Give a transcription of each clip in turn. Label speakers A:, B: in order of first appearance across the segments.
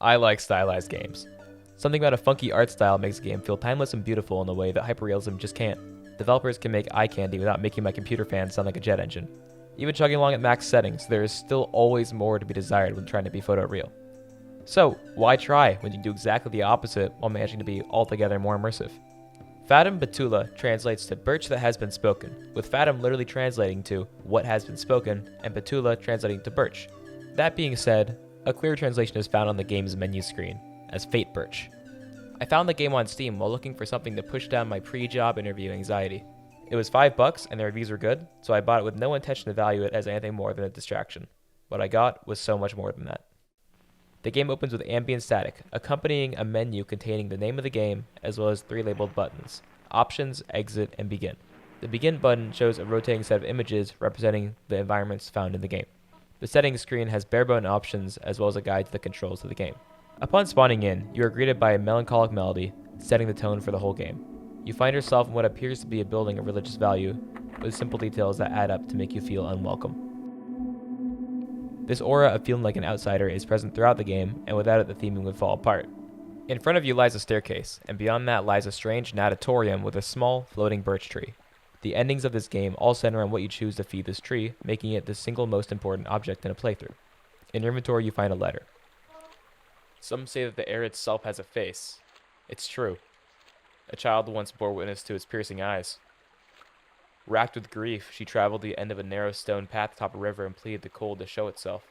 A: I like stylized games. Something about a funky art style makes a game feel timeless and beautiful in a way that hyperrealism just can't. Developers can make eye candy without making my computer fans sound like a jet engine. Even chugging along at max settings, there is still always more to be desired when trying to be photoreal. So, why try when you can do exactly the opposite while managing to be altogether more immersive? Fatum Betula translates to birch that has been spoken, with Fatum literally translating to what has been spoken, and Betula translating to birch. That being said, a clear translation is found on the game's menu screen, as Fate Birch. I found the game on Steam while looking for something to push down my pre-job interview anxiety. It was $5 and the reviews were good, so I bought it with no intention to value it as anything more than a distraction. What I got was so much more than that. The game opens with ambient static, accompanying a menu containing the name of the game, as well as 3 labeled buttons: Options, Exit, and Begin. The Begin button shows a rotating set of images representing the environments found in the game. The settings screen has bare-bone options, as well as a guide to the controls of the game. Upon spawning in, you are greeted by a melancholic melody, setting the tone for the whole game. You find yourself in what appears to be a building of religious value, with simple details that add up to make you feel unwelcome. This aura of feeling like an outsider is present throughout the game, and without it the theming would fall apart. In front of you lies a staircase, and beyond that lies a strange natatorium with a small, floating birch tree. The endings of this game all center on what you choose to feed this tree, making it the single most important object in a playthrough. In your inventory you find a letter. Some say that the air itself has a face. It's true. A child once bore witness to its piercing eyes. Racked with grief, she traveled the end of a narrow stone path atop a river and pleaded the cold to show itself.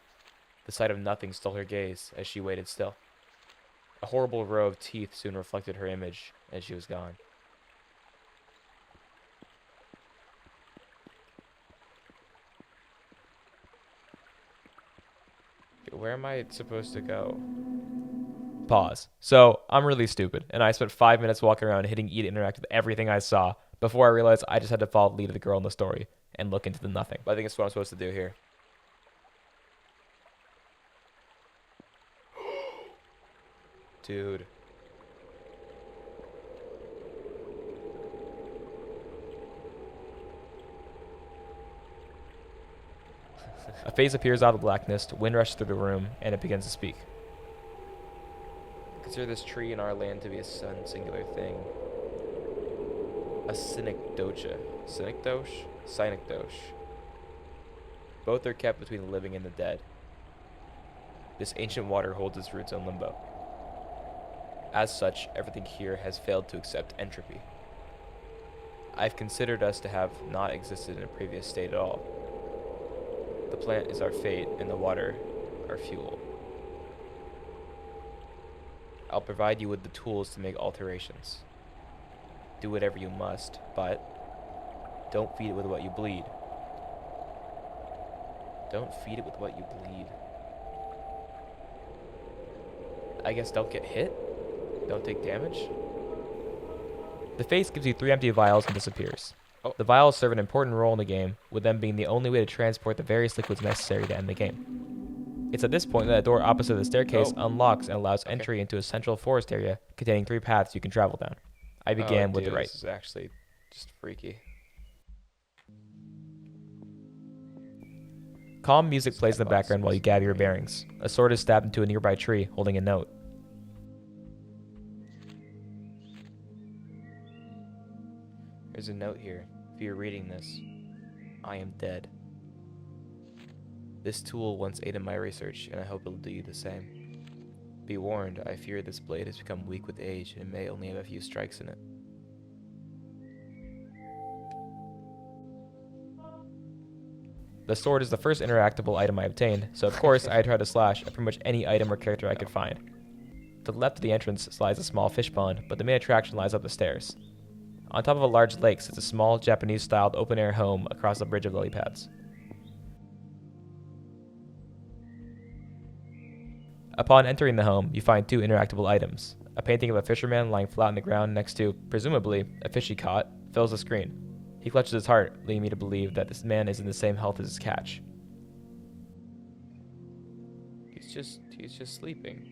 A: The sight of nothing stole her gaze as she waited still. A horrible row of teeth soon reflected her image as she was gone. Where am I supposed to go? Pause. So, I'm really stupid, and I spent 5 minutes walking around hitting E to interact with everything I saw before I realized I just had to follow the lead of the girl in the story and look into the nothing. But I think it's what I'm supposed to do here. Dude. A face appears out of the blackness, wind rushes through the room, and it begins to speak. Consider this tree in our land to be a singular thing. A synecdoche. Synecdoche? Synecdoche. Both are kept between the living and the dead. This ancient water holds its roots in limbo. As such, everything here has failed to accept entropy. I've considered us to have not existed in a previous state at all. The plant is our fate, and the water our fuel. I'll provide you with the tools to make alterations. Do whatever you must, but don't feed it with what you bleed. Don't feed it with what you bleed. I guess don't get hit? Don't take damage? The face gives you 3 empty vials and disappears. The vials serve an important role in the game, with them being the only way to transport the various liquids necessary to end the game. It's at this point that a door opposite the staircase unlocks and allows entry into a central forest area containing 3 paths you can travel down. I began with the right. This is actually just freaky. Calm music plays in the background while you gather your bearings. A sword is stabbed into a nearby tree, holding a note. There's a note here. If you're reading this, I am dead. This tool once aided my research, and I hope it'll do you the same. Be warned, I fear this blade has become weak with age, and it may only have a few strikes in it. The sword is the first interactable item I obtained, so of course I tried to slash at pretty much any item or character I could find. To the left of the entrance lies a small fish pond, but the main attraction lies up the stairs. On top of a large lake sits a small, Japanese-styled open-air home across a bridge of lily pads. Upon entering the home, you find 2 interactable items. A painting of a fisherman lying flat on the ground next to, presumably, a fish he caught, fills the screen. He clutches his heart, leading me to believe that this man is in the same health as his catch. He's just sleeping.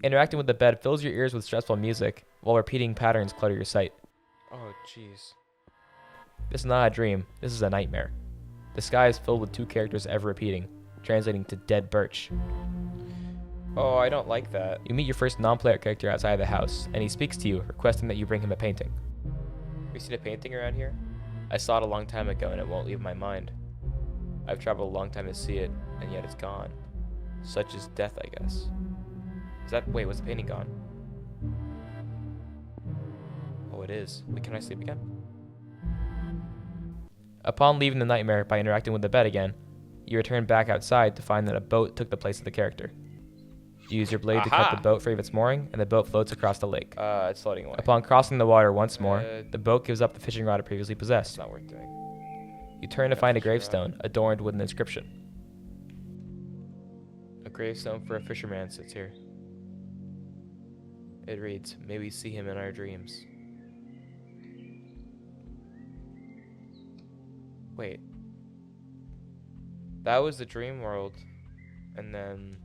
A: Interacting with the bed fills your ears with stressful music, while repeating patterns clutter your sight. Oh, jeez. This is not a dream, this is a nightmare. The sky is filled with 2 characters ever repeating. translating to dead birch. Oh, I don't like that. You meet your first non-player character outside of the house, and he speaks to you, requesting that you bring him a painting. Have you seen a painting around here? I saw it a long time ago, and it won't leave my mind. I've traveled a long time to see it, and yet it's gone. Such is death, I guess. Wait, was the painting gone? Oh, it is. Wait, can I sleep again? Upon leaving the nightmare by interacting with the bed again, you return back outside to find that a boat took the place of the character. You use your blade to cut the boat free of its mooring, and the boat floats across the lake. It's floating away. Upon crossing the water once more, the boat gives up the fishing rod it previously possessed. It's not worth doing. You turn to find a gravestone adorned with an inscription. A gravestone for a fisherman sits here. It reads, "May we see him in our dreams." Wait. That was the dream world. And then...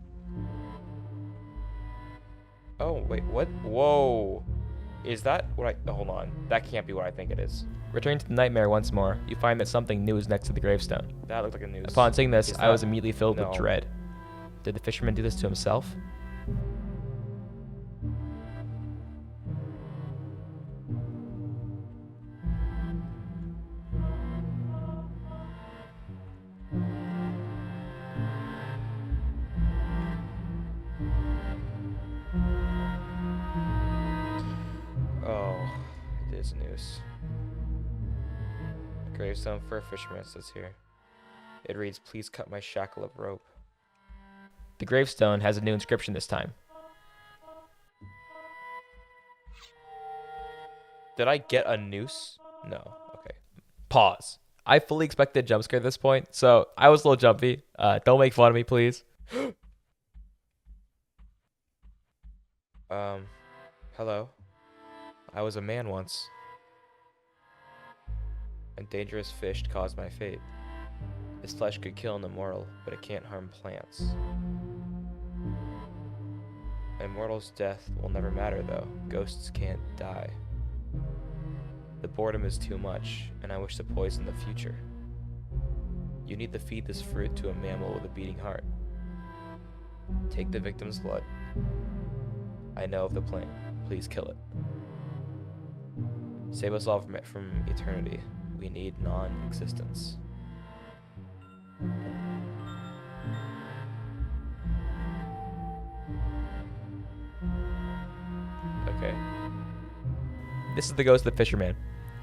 A: Oh, wait, what? Whoa. Is that what I... hold on. That can't be what I think it is. Returning to the nightmare once more, you find that something new is next to the gravestone. That looked like a noose. Upon seeing this, I was immediately filled with dread. Did the fisherman do this to himself? Noose. A gravestone for a fisherman says here. It reads, "Please cut my shackle of rope." The gravestone has a new inscription this time. Did I get a noose? No. Okay. Pause. I fully expected a jump scare at this point, so I was a little jumpy. Don't make fun of me, please. Hello. I was a man once. And dangerous fish caused my fate. Its flesh could kill an immortal, but it can't harm plants. An immortal's death will never matter, though. Ghosts can't die. The boredom is too much, and I wish to poison the future. You need to feed this fruit to a mammal with a beating heart. Take the victim's blood. I know of the plan. Please kill it. Save us all from eternity. We need non-existence. Okay. This is the ghost of the fisherman.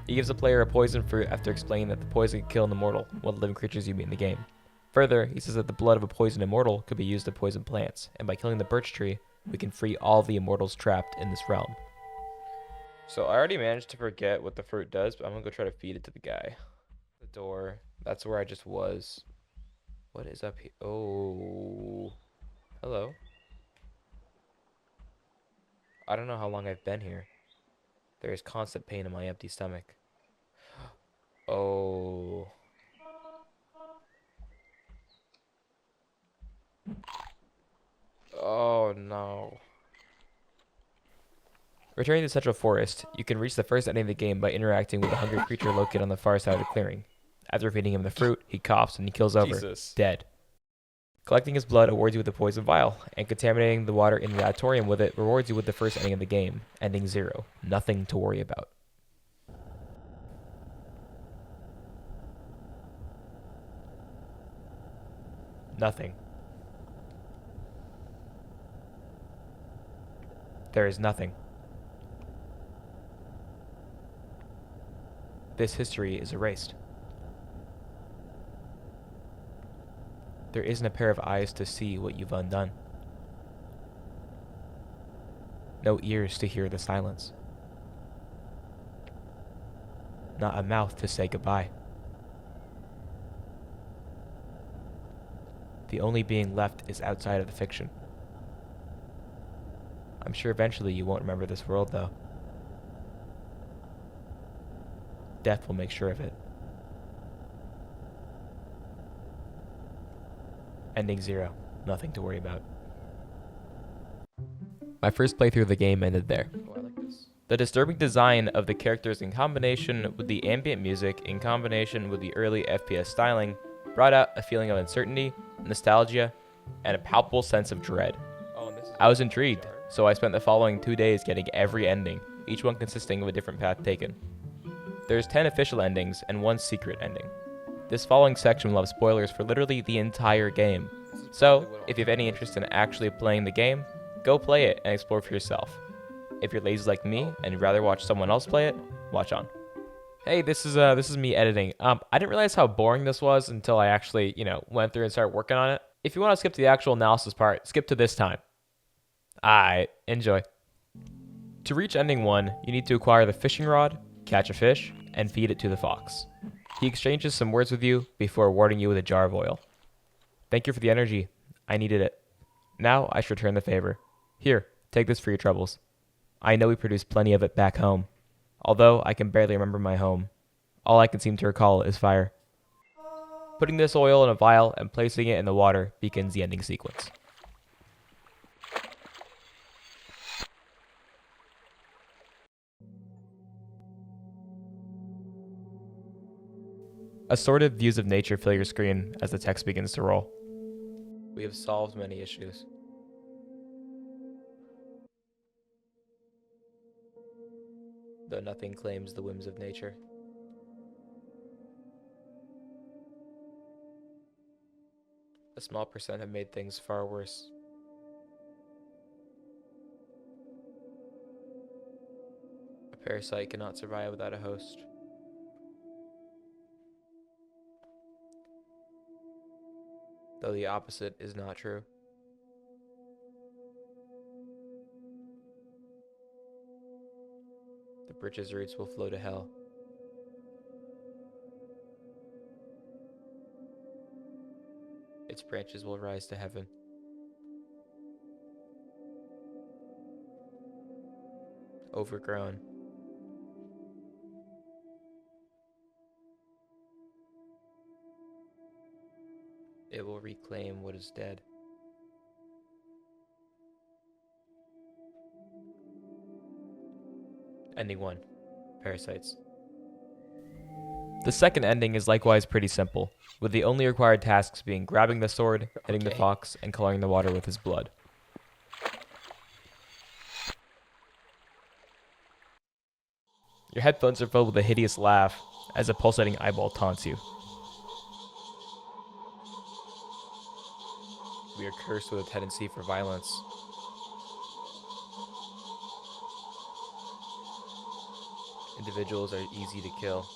A: He gives the player a poison fruit after explaining that the poison can kill an immortal, one of the living creatures you meet in the game. Further, he says that the blood of a poisoned immortal could be used to poison plants, and by killing the birch tree, we can free all the immortals trapped in this realm. So I already managed to forget what the fruit does, but I'm gonna go try to feed it to the guy. The door. That's where I just was. What is up here? Oh. Hello. I don't know how long I've been here. There is constant pain in my empty stomach. Oh. Oh no. Returning to the Central Forest, you can reach the first ending of the game by interacting with a hungry creature located on the far side of the clearing. After feeding him the fruit, he coughs and he kills over, dead. Collecting his blood awards you with the poison vial, and contaminating the water in the auditorium with it rewards you with the first ending of the game, ending 0. Nothing to worry about. Nothing. There is nothing. This history is erased. There isn't a pair of eyes to see what you've undone. No ears to hear the silence. Not a mouth to say goodbye. The only being left is outside of the fiction. I'm sure eventually you won't remember this world, though. Death will make sure of it. Ending 0. Nothing to worry about. My first playthrough of the game ended there. Oh, I like this. The disturbing design of the characters in combination with the ambient music, in combination with the early FPS styling, brought out a feeling of uncertainty, nostalgia, and a palpable sense of dread. I was intrigued, so I spent the following 2 days getting every ending, each one consisting of a different path taken. There's 10 official endings and 1 secret ending. This following section will have spoilers for literally the entire game. So, if you have any interest in actually playing the game, go play it and explore for yourself. If you're lazy like me and you'd rather watch someone else play it, watch on. Hey, this is me editing. I didn't realize how boring this was until I actually, went through and started working on it. If you want to skip to the actual analysis part, skip to this time. Alright, enjoy. To reach ending 1, you need to acquire the fishing rod, catch a fish, and feed it to the fox. He exchanges some words with you before rewarding you with a jar of oil. Thank you for the energy. I needed it. Now I should return the favor. Here, take this for your troubles. I know we produce plenty of it back home. Although I can barely remember my home. All I can seem to recall is fire. Putting this oil in a vial and placing it in the water begins the ending sequence. Assorted views of nature fill your screen as the text begins to roll. We have solved many issues. Though nothing claims the whims of nature. A small percent have made things far worse. A parasite cannot survive without a host. Though the opposite is not true. The bridge's roots will flow to hell. Its branches will rise to heaven. Overgrown. It will reclaim what is dead. Ending 1. Parasites. The second ending is likewise pretty simple, with the only required tasks being grabbing the sword, hitting the fox, and coloring the water with his blood. Your headphones are filled with a hideous laugh as a pulsating eyeball taunts you. We are cursed with a tendency for violence. Individuals are easy to kill.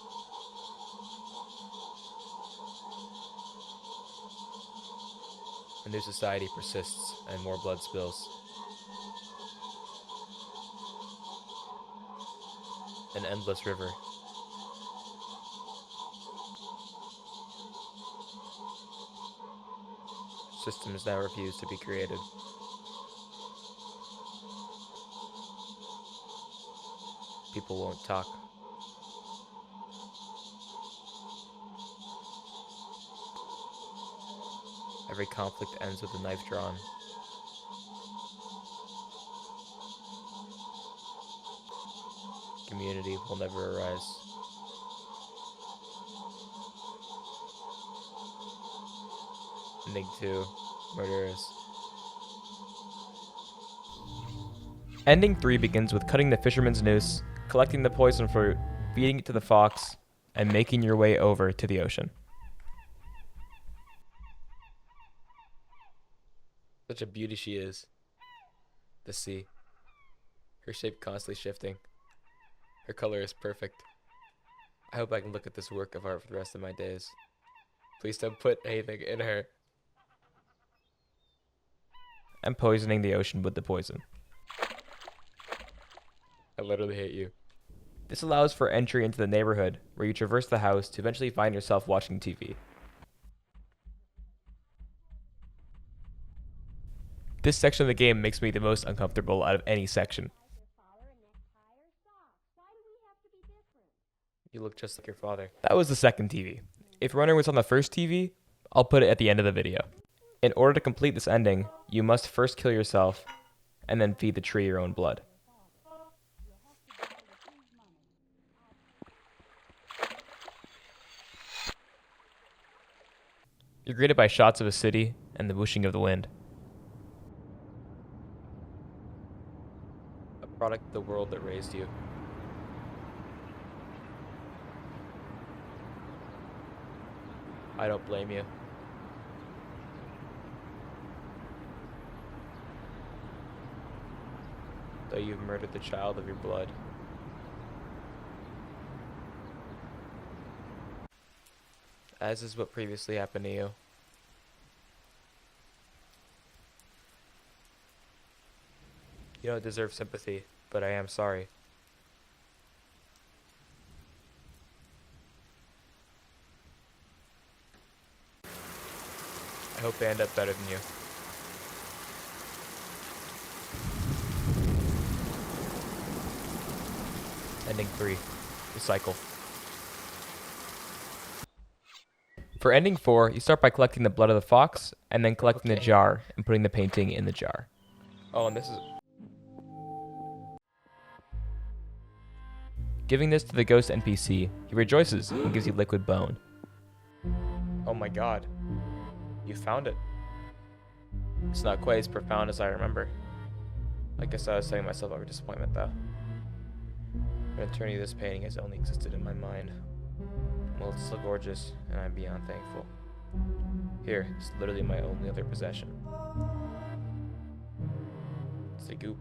A: A new society persists and more blood spills. An endless river. Systems now refuse to be created. People won't talk. Every conflict ends with a knife drawn. Community will never arise. Ending 2, murderers. Ending 3 begins with cutting the fisherman's noose, collecting the poison fruit, feeding it to the fox, and making your way over to the ocean. Such a beauty she is. The sea. Her shape constantly shifting. Her color is perfect. I hope I can look at this work of art for the rest of my days. Please don't put anything in her. And poisoning the ocean with the poison. I literally hate you. This allows for entry into the neighborhood, where you traverse the house to eventually find yourself watching TV. This section of the game makes me the most uncomfortable out of any section. You look just like your father. That was the second TV. If you're wondering what's on the first TV, I'll put it at the end of the video. In order to complete this ending, you must first kill yourself, and then feed the tree your own blood. You're greeted by shots of a city and the whooshing of the wind. A product of the world that raised you. I don't blame you. Though you've murdered the child of your blood. As is what previously happened to you. You don't deserve sympathy, but I am sorry. I hope they end up better than you. Ending 3. Recycle. For ending 4, you start by collecting the blood of the fox, and then collecting the jar, and putting the painting in the jar. Oh, and this is... Giving this to the ghost NPC, he rejoices and gives you liquid bone. Oh my god. You found it. It's not quite as profound as I remember. I guess I was setting myself up for disappointment though. For an eternity, this painting has only existed in my mind. Well, it's so gorgeous, and I'm beyond thankful. Here, it's literally my only other possession. It's a goop.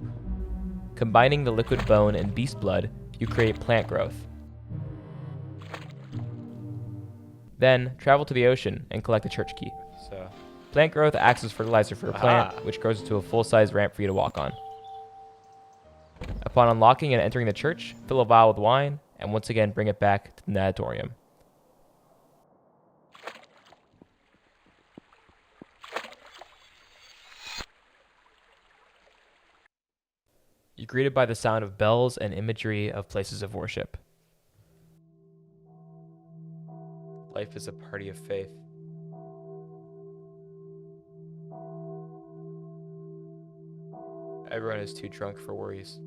A: Combining the liquid bone and beast blood, you create plant growth. Then, travel to the ocean and collect the church key. So, plant growth acts as fertilizer for a plant, which grows into a full-size ramp for you to walk on. Upon unlocking and entering the church, fill a vial with wine, and once again bring it back to the natatorium. You're greeted by the sound of bells and imagery of places of worship. Life is a party of faith. Everyone is too drunk for worries.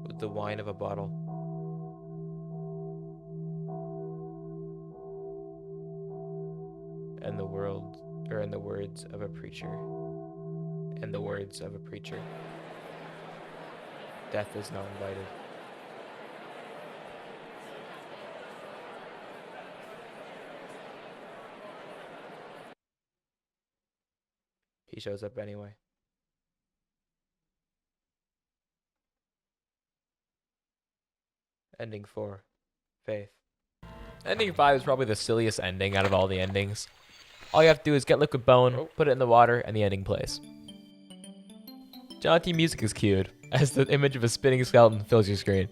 A: With the wine of a bottle. And the world, or in the words of a preacher. And the words of a preacher. Death is not invited. He shows up anyway. Ending 4. Faith. Ending 5 is probably the silliest ending out of all the endings. All you have to do is get liquid bone, put it in the water, and the ending plays. Jaunty music is cued, as the image of a spinning skeleton fills your screen.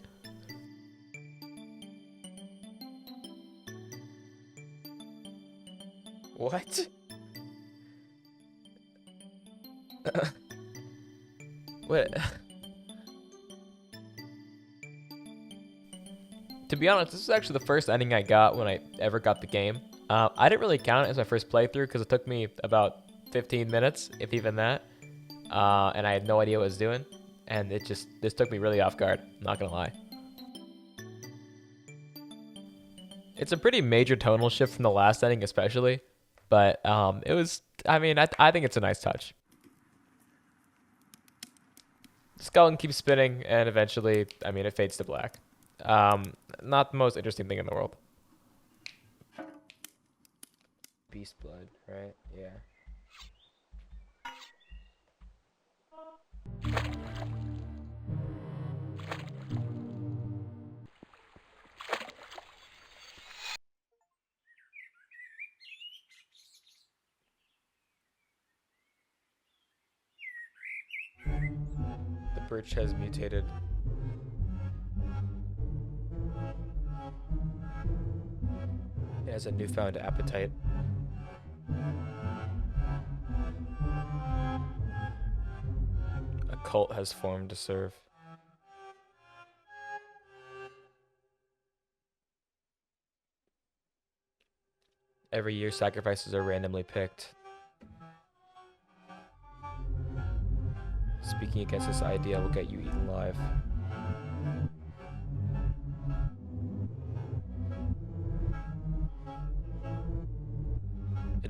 A: What? What? To be honest, this is actually the first ending I got when I ever got the game. I didn't really count it as my first playthrough because it took me about 15 minutes, if even that. And I had no idea what I was doing. And this took me really off guard, I'm not gonna lie. It's a pretty major tonal shift from the last ending especially. But it was, I mean, I think it's a nice touch. The skeleton keeps spinning and eventually, I mean, it fades to black. Not the most interesting thing in the world. Beast blood, right? Yeah. The birch has mutated. It has a newfound appetite. A cult has formed to serve. Every year, sacrifices are randomly picked. Speaking against this idea will get you eaten alive.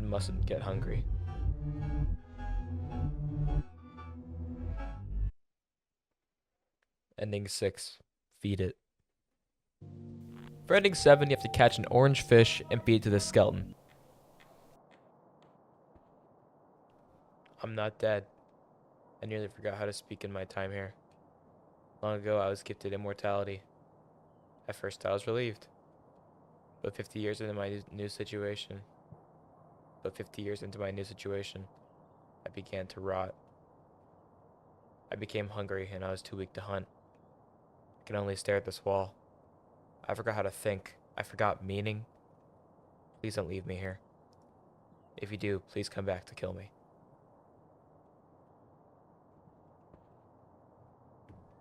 A: mustn't get hungry. Ending 6. Feed it. For ending 7, you have to catch an orange fish and feed it to the skeleton. I'm not dead. I nearly forgot how to speak in my time here. Long ago, I was gifted immortality. At first, I was relieved. But 50 years into my new situation, I began to rot. I became hungry and I was too weak to hunt. I can only stare at this wall. I forgot how to think. I forgot meaning. Please don't leave me here. If you do, please come back to kill me.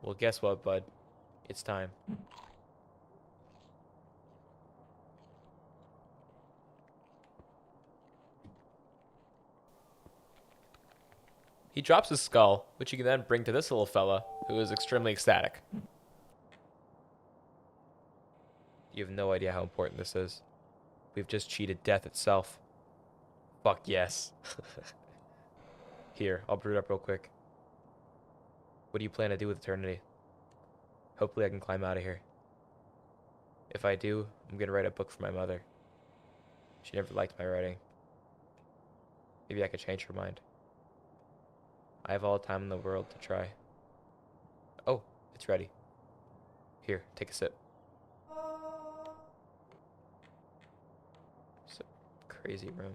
A: Well, guess what, bud? It's time. He drops his skull, which you can then bring to this little fella, who is extremely ecstatic. You have no idea how important this is. We've just cheated death itself. Fuck yes. Here, I'll brew it up real quick. What do you plan to do with eternity? Hopefully I can climb out of here. If I do, I'm gonna write a book for my mother. She never liked my writing. Maybe I could change her mind. I have all the time in the world to try. Oh, it's ready. Here, take a sip. It's a crazy room.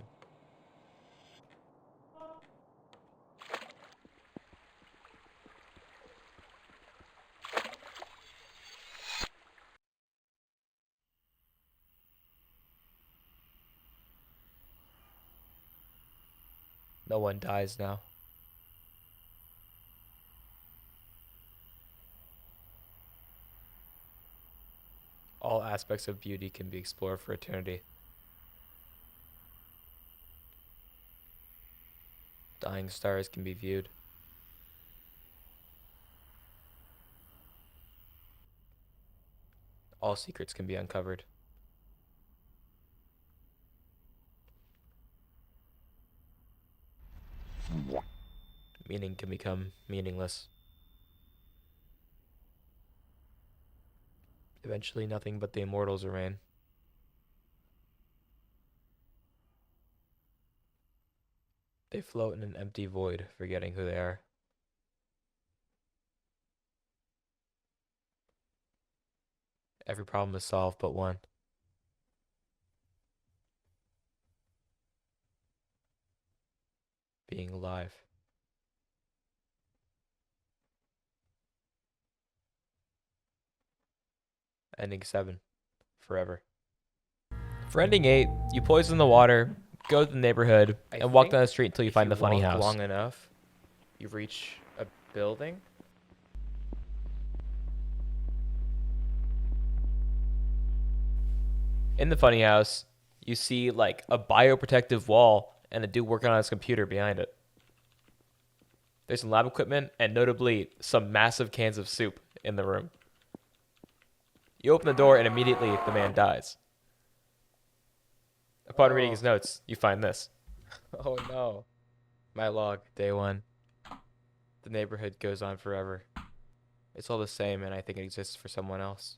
A: No one dies now. All aspects of beauty can be explored for eternity. Dying stars can be viewed. All secrets can be uncovered. Meaning can become meaningless. Eventually, nothing but the immortals remain. They float in an empty void, forgetting who they are. Every problem is solved but one. Being alive. Ending 7. Forever. For ending 8, you poison the water, go to the neighborhood, and walk down the street until you find the funny house. Long enough, you reach a building. In the funny house, you see like a bioprotective wall and a dude working on his computer behind it. There's some lab equipment and notably some massive cans of soup in the room. You open the door and immediately the man dies. Upon reading his notes, you find this. Oh no. My log, day 1. The neighborhood goes on forever. It's all the same and I think it exists for someone else.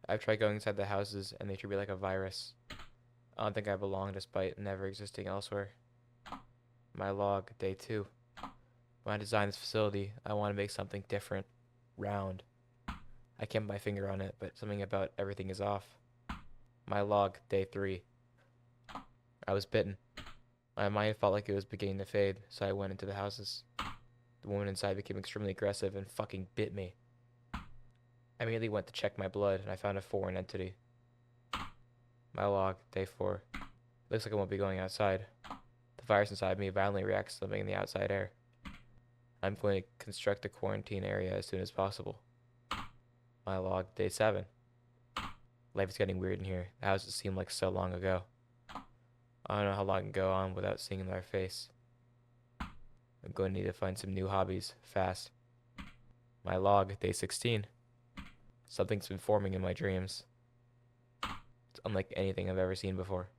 A: I've tried going inside the houses and they treat me like a virus. I don't think I belong despite never existing elsewhere. My log, day 2. When I designed this facility, I want to make something different. Round. I can't put my finger on it, but something about everything is off. My log, day 3. I was bitten. My mind felt like it was beginning to fade, so I went into the houses. The woman inside became extremely aggressive and fucking bit me. I immediately went to check my blood, and I found a foreign entity. My log, day 4. Looks like I won't be going outside. The virus inside me violently reacts to something in the outside air. I'm going to construct a quarantine area as soon as possible. My log, day 7. Life is getting weird in here. The houses seem like so long ago. I don't know how long I can go on without seeing their face. I'm going to need to find some new hobbies, fast. My log, day 16. Something's been forming in my dreams. It's unlike anything I've ever seen before.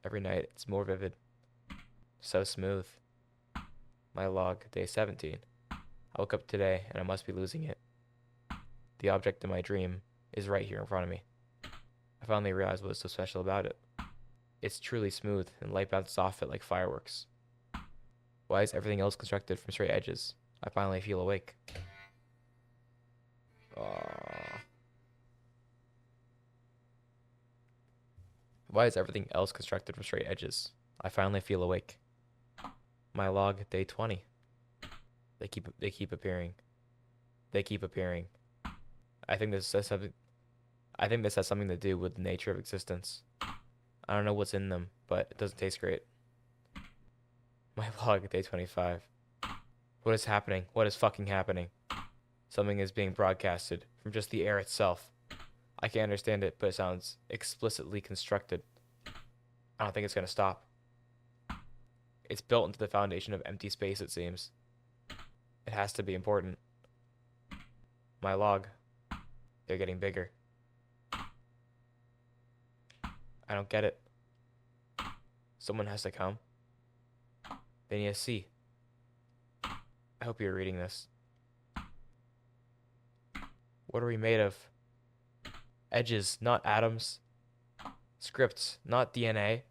A: Every night, it's more vivid. So smooth. My log, day 17. I woke up today, and I must be losing it. The object in my dream is right here in front of me. I finally realized what was so special about it. It's truly smooth, and light bounces off it like fireworks. Why is everything else constructed from straight edges? I finally feel awake. Why is everything else constructed from straight edges? I finally feel awake. My log, day 20. They keep appearing. They keep appearing. I think this has something to do with the nature of existence. I don't know what's in them, but it doesn't taste great. My log, day 25. What is happening? What is fucking happening? Something is being broadcasted from just the air itself. I can't understand it, but it sounds explicitly constructed. I don't think it's gonna stop. It's built into the foundation of empty space, it seems. It has to be important. My log. They're getting bigger. I don't get it. Someone has to come. They need to see. I hope you're reading this. What are we made of? Edges, not atoms. Scripts, not DNA.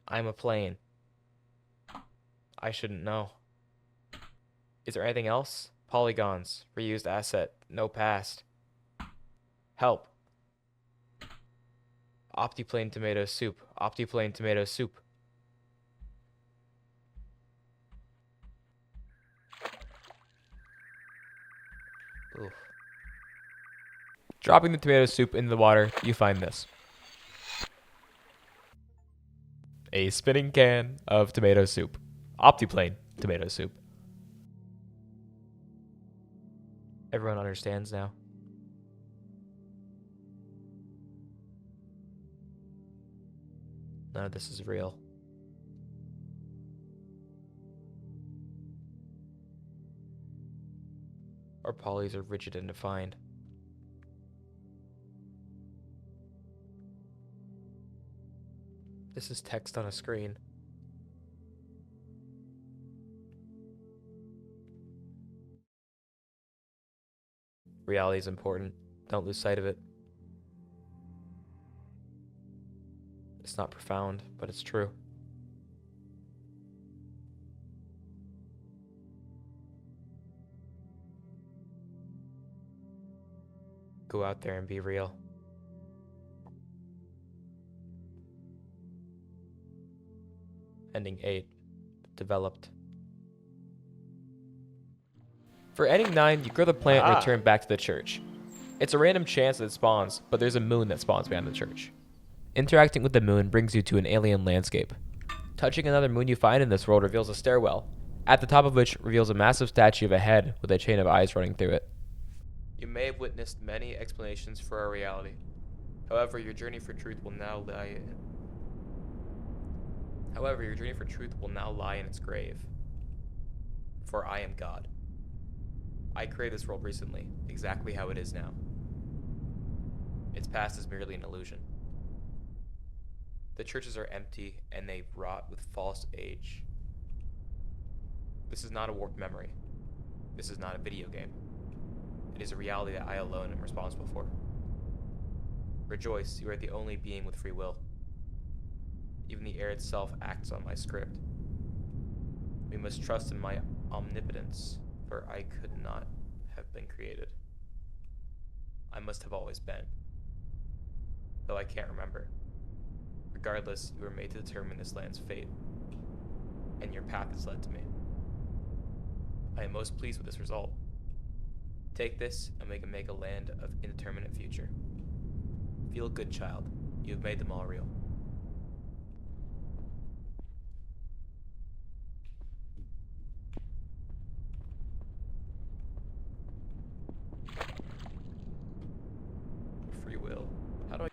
A: I'm a plane. I shouldn't know. Is there anything else? Polygons, reused asset, no past. Help. Optiplane tomato soup. Optiplane tomato soup. Oof. Dropping the tomato soup into the water, you find this. A spinning can of tomato soup. Optiplane tomato soup. Everyone understands now. None of this is real. Our polys are rigid and defined. This is text on a screen. Reality is important. Don't lose sight of it. It's not profound, but it's true. Go out there and be real. Ending 8. Developed. For ending 9, you grow the plant and return back to the church. It's a random chance that it spawns, but there's a moon that spawns behind the church. Interacting with the moon brings you to an alien landscape. Touching another moon you find in this world reveals a stairwell, at the top of which reveals a massive statue of a head with a chain of eyes running through it. You may have witnessed many explanations for our reality. However, your journey for truth will now lie in its grave. For I am God. I created this world recently, exactly how it is now. Its past is merely an illusion. The churches are empty, and they rot with false age. This is not a warped memory. This is not a video game. It is a reality that I alone am responsible for. Rejoice, you are the only being with free will. Even the air itself acts on my script. We must trust in my omnipotence, for I could not have been created. I must have always been, though I can't remember. Regardless, you were made to determine this land's fate, and your path has led to me. I am most pleased with this result. Take this, and we can make a land of indeterminate future. Feel good, child. You have made them all real. Free will. How do I...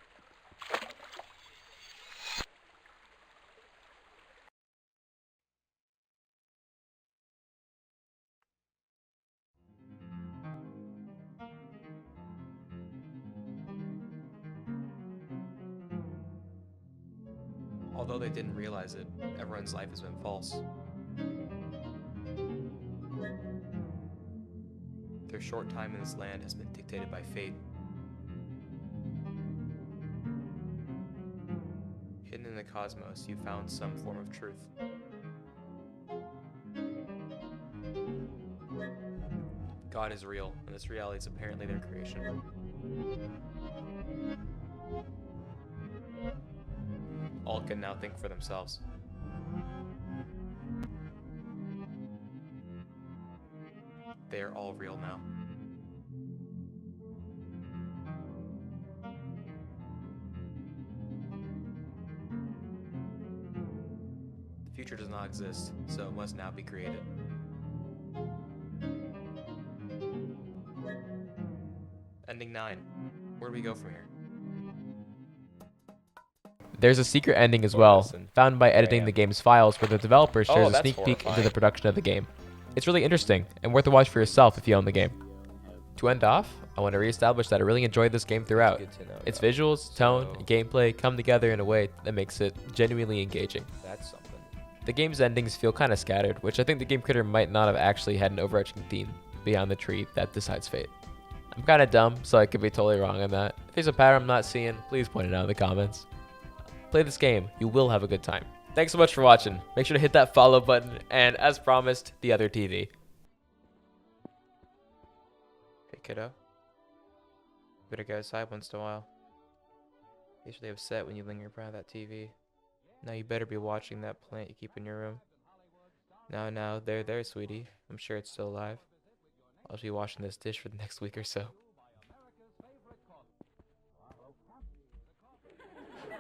A: Although they didn't realize it, everyone's life has been false. Their short time in this land has been dictated by fate. Hidden in the cosmos, you found some form of truth. God is real, and this reality is apparently their creation. All can now think for themselves. They are all real now. The future does not exist, so it must now be created. Ending 9. Where do we go from here? There's a secret ending as well, found by editing the game's files, where the developer shares a sneak peek into the production of the game. It's really interesting, and worth a watch for yourself if you own the game. To end off, I want to reestablish that I really enjoyed this game throughout. Its visuals, tone, and gameplay come together in a way that makes it genuinely engaging.
B: That's something.
A: The game's endings feel kind of scattered, which I think the game creator might not have actually had an overarching theme beyond the tree that decides fate. I'm kind of dumb, so I could be totally wrong on that. If there's a pattern I'm not seeing, please point it out in the comments. Play this game, you will have a good time. Thanks so much for watching. Make sure to hit that follow button, and as promised, the other TV. Hey kiddo, you better go outside once in a while. Usually upset when you linger in front of that TV. Now you better be watching that plant you keep in your room. Now, there, sweetie. I'm sure it's still alive. I'll just be washing this dish for the next week or so.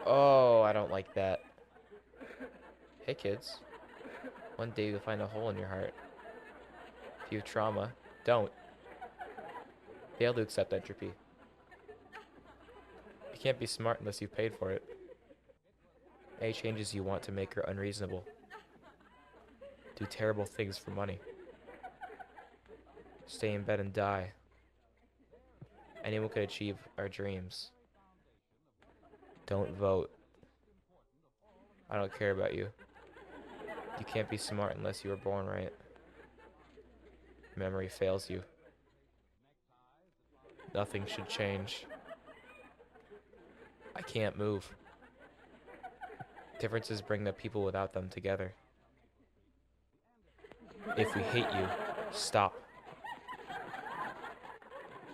A: Oh, I don't like that. Hey kids, one day you'll find a hole in your heart. If you have trauma, don't. Fail to accept entropy. You can't be smart unless you've paid for it. Any changes you want to make are unreasonable. Do terrible things for money. Stay in bed and die. Anyone could achieve our dreams. Don't vote. I don't care about you. You can't be smart unless you were born right. Memory fails you. Nothing should change. I can't move. Differences bring the people without them together. If we hate you, stop.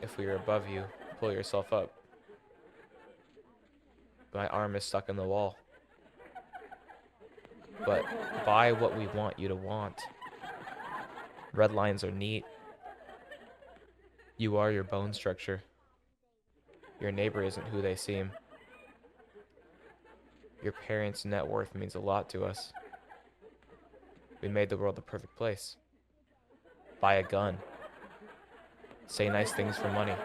A: If we are above you, pull yourself up. My arm is stuck in the wall. But buy what we want you to want. Red lines are neat. You are your bone structure. Your neighbor isn't who they seem. Your parents' net worth means a lot to us. We made the world the perfect place. Buy a gun. Say nice things for money.